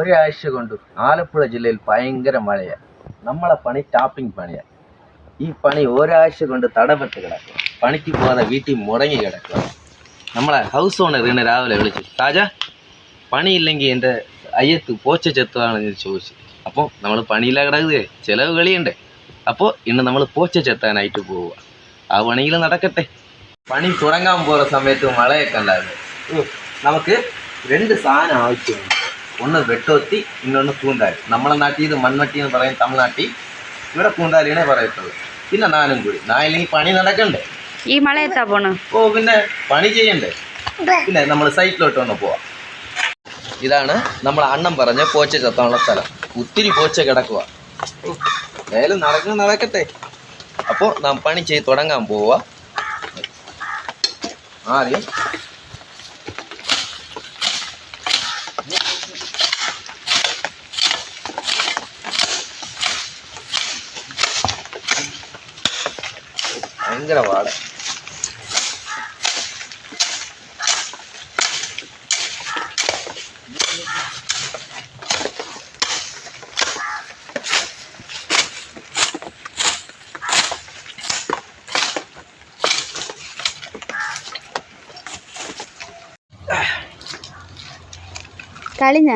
ഒരാഴ്ച കൊണ്ട് ആലപ്പുഴ ജില്ലയിൽ ഭയങ്കര മഴയാണ്. നമ്മളെ പണി ടാപ്പിംഗ് പണിയാണ്. ഈ പണി ഒരാഴ്ച കൊണ്ട് തടപെട്ട് കിടക്കുക. പണിക്ക് പോകാതെ വീട്ടിൽ മുടങ്ങി കിടക്കുക. നമ്മളെ ഹൗസ് ഓണർ ഇന്ന് രാവിലെ വിളിച്ചു, താജ പണിയില്ലെങ്കിൽ എൻ്റെ അയ്യത്ത് പോച്ച ചെത്തുകയാണെന്ന് ചോദിച്ചു. അപ്പോൾ നമ്മൾ പണിയില്ല കിടക്കുക, ചിലവ് കളിയുണ്ടേ. അപ്പോൾ ഇന്ന് നമ്മൾ പോച്ച ചെത്താനായിട്ട് പോവുക. ആ പണിയിൽ നടക്കട്ടെ. പണി തുടങ്ങാൻ പോകുന്ന സമയത്ത് മഴയൊക്കെ ഉണ്ടായിരുന്നു. നമുക്ക് 2 സാധനം ആവശ്യമുണ്ട്. ഒന്ന് വെട്ടൊത്തി, ഇന്നൊന്ന് കൂന്താലി. നമ്മളെ നാട്ടിൽ ഇത് മൺവട്ടി എന്ന് പറയും, തമിഴ്നാട്ടിൽ ഇവിടെ കൂന്താലിനെ പറയത്തുള്ളൂ. പിന്നെ നാലും കൂടി. നാലില്ലെങ്കിൽ പണി നടക്കണ്ടേ? ഈ മഴ എത്താ പോണ? ഓ പിന്നെ പണി ചെയ്യണ്ടേ? പിന്നെ നമ്മൾ സൈറ്റിലോട്ട് ഒന്ന് പോവാം. ഇതാണ് നമ്മളെ അണ്ണൻ പറഞ്ഞ പോച്ച ചെത്താനുള്ള സ്ഥലം. ഒത്തിരി പോച്ച കിടക്കുക. ഏതായാലും നടക്കട്ടെ. അപ്പോൾ നാം പണി ചെയ്ത് തുടങ്ങാൻ പോവുക. ആദ്യം ഭയങ്കര പാട്. കളിഞ്ഞ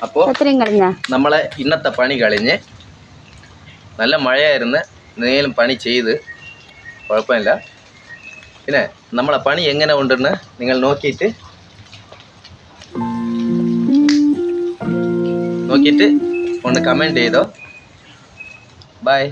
അപ്പോൾ എത്രയും കളിഞ്ഞ നമ്മളെ ഇന്നത്തെ പണി കളിഞ്ഞ് നല്ല മഴയായിരുന്നു. എന്തെങ്കിലും പണി ചെയ്ത് കുഴപ്പമില്ല. പിന്നെ നമ്മളെ പണി എങ്ങനെ ഉണ്ടെന്ന് നിങ്ങൾ നോക്കിയിട്ട് ഒന്ന് കമൻറ്റ് ചെയ്തോ. ബൈ.